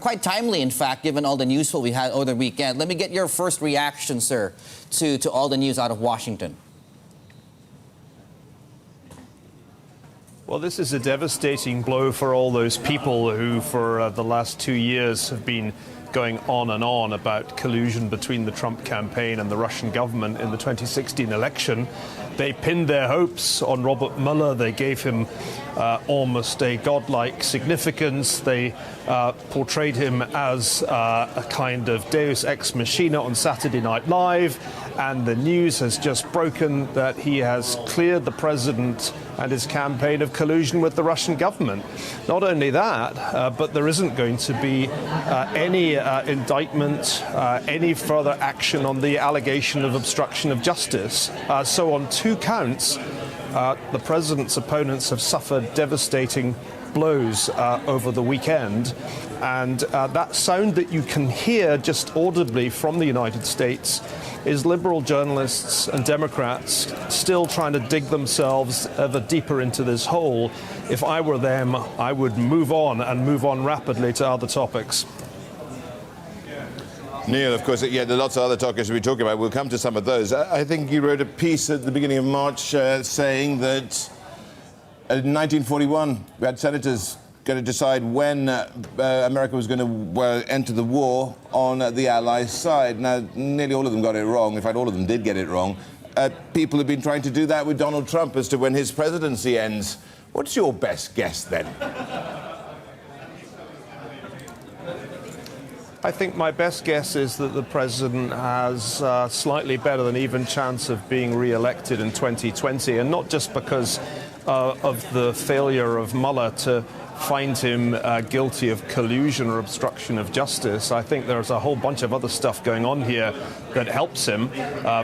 Quite timely, in fact, given all the news we had over the weekend. Let me get your first reaction, sir, to all the news out of Washington. Well, this is a devastating blow for all those people who, for the last 2 years, have been going on and on about collusion between the Trump campaign and the Russian government in the 2016 election. They pinned their hopes on Robert Mueller. They gave him almost a godlike significance. They portrayed him as a kind of deus ex machina on Saturday Night Live. And the news has just broken that he has cleared the president and his campaign of collusion with the Russian government. Not only that, but there isn't going to be any indictment, any further action on the allegation of obstruction of justice. So on 2 counts, the president's opponents have suffered devastating blows over the weekend. And that sound that you can hear just audibly from the United States is liberal journalists and Democrats still trying to dig themselves ever deeper into this hole. If I were them, I would move on and move on rapidly to other topics. Neil, of course, yeah, there are lots of other topics we're talking about. We'll come to some of those. I think you wrote a piece at the beginning of March saying that in 1941 we had senators going to decide when America was going to enter the war on the Allies' side. Now, nearly all of them got it wrong. In fact, all of them did get it wrong. People have been trying to do that with Donald Trump as to when his presidency ends. What's your best guess, then? I think my best guess is that the president has slightly better than even chance of being re-elected in 2020, and not just because of the failure of Mueller to find him guilty of collusion or obstruction of justice. I think there's a whole bunch of other stuff going on here that helps him.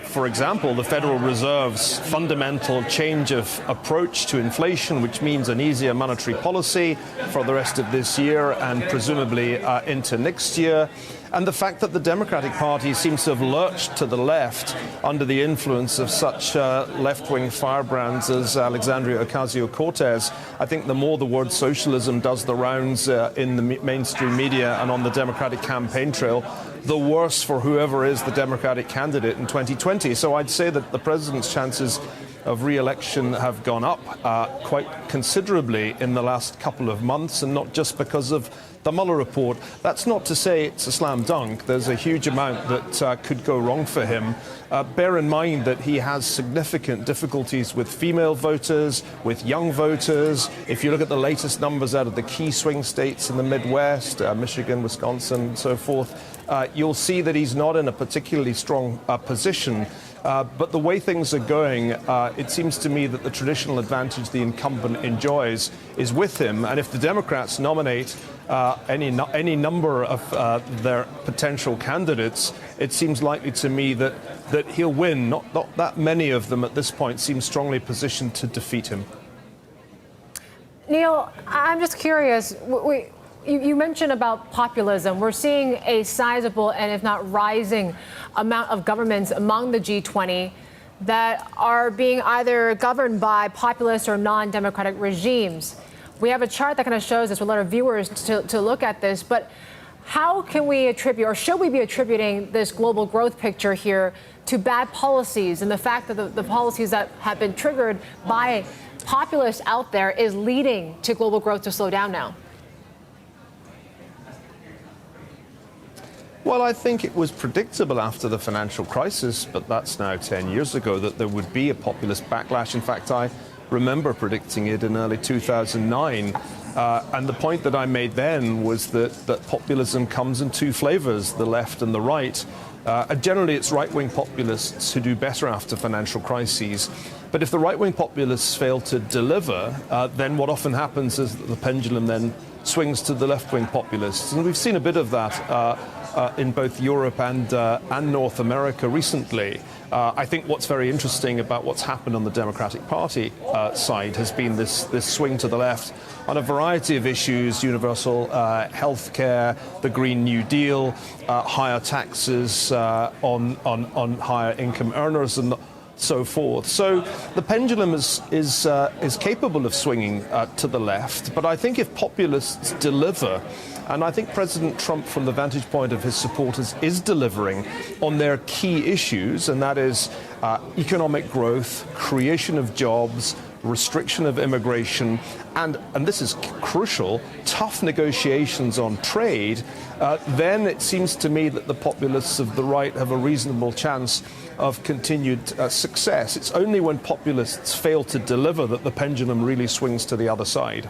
For example, the Federal Reserve's fundamental change of approach to inflation, which means an easier monetary policy for the rest of this year and presumably into next year. And the fact that the Democratic Party seems to have lurched to the left under the influence of such left-wing firebrands as Alexandria Ocasio-Cortez. I think the more the word socialism does the rounds in the mainstream media and on the Democratic campaign trail, the worse for whoever is the Democratic candidate in 2020. So I'd say that the president's chances of re-election have gone up quite considerably in the last couple of months, and not just because of the Mueller report. That's not to say it's a slam dunk. There's a huge amount that could go wrong for him. Bear in mind that he has significant difficulties with female voters, with young voters. If you look at the latest numbers out of the key swing states in the Midwest, Michigan, Wisconsin, and so forth, you'll see that he's not in a particularly strong position. But the way things are going, it seems to me that the traditional advantage the incumbent enjoys is with him. And if the Democrats nominate any number of their potential candidates, it seems likely to me that he'll win. Not that many of them at this point seem strongly positioned to defeat him. Neil, I'm just curious. You mentioned about populism. We're seeing a sizable and if not rising amount of governments among the G20 that are being either governed by populist or non-democratic regimes. We have a chart that kind of shows us for a lot of viewers to look at this, but how can we attribute, or should we be attributing this global growth picture here to bad policies and the fact that the policies that have been triggered by populists out there is leading to global growth to slow down now? Well, I think it was predictable after the financial crisis, but that's now 10 years ago, that there would be a populist backlash. In fact, I remember predicting it in early 2009. And the point that I made then was that populism comes in 2 flavors, the left and the right. And generally, it's right-wing populists who do better after financial crises. But if the right-wing populists fail to deliver, then what often happens is that the pendulum then swings to the left-wing populists. And we've seen a bit of that in both Europe and North America recently. I think what's very interesting about what's happened on the Democratic Party side has been this swing to the left on a variety of issues: universal health care, the Green New Deal, higher taxes on higher income earners, and so forth. So the pendulum is capable of swinging to the left. But I think if populists deliver, And I think President Trump, from the vantage point of his supporters, is delivering on their key issues, and that is economic growth, creation of jobs, restriction of immigration, and this is crucial, tough negotiations on trade. Then it seems to me that the populists of the right have a reasonable chance of continued success. It's only when populists fail to deliver that the pendulum really swings to the other side.